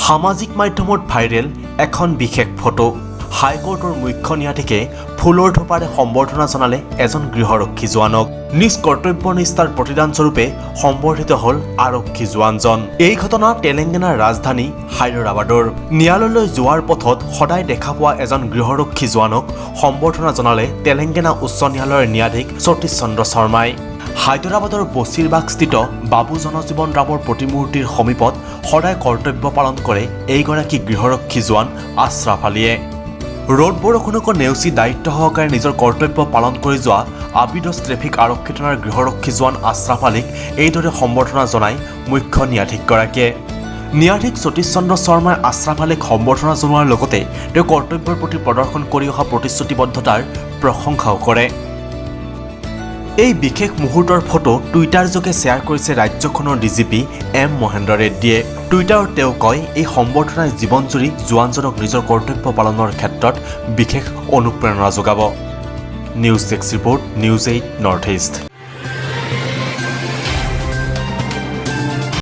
সামাজিক মাধ্যমত ভাইৰেল এখন বিশেষ ফটো। হাইকোৰ্টৰ মুখ্য ন্যায়াধীশে ফুলৰ থোপাৰে সম্বৰ্ধনা জনালে এজন গৃহৰক্ষী জোৱানক। নিজ কৰ্তব্যনিষ্ঠাৰ প্ৰতিদানস্বৰূপে সম্বৰ্ধিত হ'ল আৰক্ষী জোৱানজন। এই ঘটনা তেলেংগানাৰ ৰাজধানী হায়দৰাবাদৰ। ন্যায়ালয়লৈ যোৱাৰ পথত সদায় দেখা পোৱা এজন গৃহৰক্ষী জোৱানক সম্বৰ্ধনা জনালে তেলেংগানা উচ্চ ন্যায়ালয়ৰ ন্যায়াধীশ সতীশ চন্দ্ৰ শৰ্মাই। হায়দৰাবাদৰ বছিৰবাগস্থিত বাবু জনজীৱন ৰামৰ প্ৰতিমূৰ্তিৰ সমীপত সদায় কৰ্তব্য পালন কৰে এইগৰাকী গৃহৰক্ষী জোৱান আশ্ৰাফ আলীয়ে। ৰ'দ বৰষুণকো নেওচি দায়িত্ব সহকাৰে নিজৰ কৰ্তব্য পালন কৰি যোৱা আবিদছ ট্ৰেফিক আৰক্ষী থানাৰ গৃহৰক্ষী জোৱান আশ্ৰাফ আলীক এইদৰে সম্বৰ্ধনা জনায় মুখ্য ন্যায়াধীশগৰাকীয়ে। ন্যায়াধীশ সতীশ চন্দ্ৰ শৰ্মাই আশ্ৰাফ আলীক সম্বৰ্ধনা জনোৱাৰ লগতে তেওঁ কৰ্তব্যৰ প্ৰতি প্ৰদৰ্শন কৰি অহা প্ৰতিশ্ৰুতিবদ্ধতাৰ প্ৰশংসাও কৰে। এই বিশেষ মুহূৰ্তৰ ফটো টুইটাৰযোগে শ্বেয়াৰ কৰিছে ৰাজ্যখনৰ ডিজিপি এম মহেন্দ্ৰ ৰেড্ডীয়ে। টুইটাৰত তেওঁ কয়, এই সম্বৰ্ধনাই জীৱনজুৰি জোৱানজনক নিজৰ কৰ্তব্য পালনৰ ক্ষেত্ৰত বিশেষ অনুপ্ৰেৰণা যোগাব। News 6 report, news 8 north east.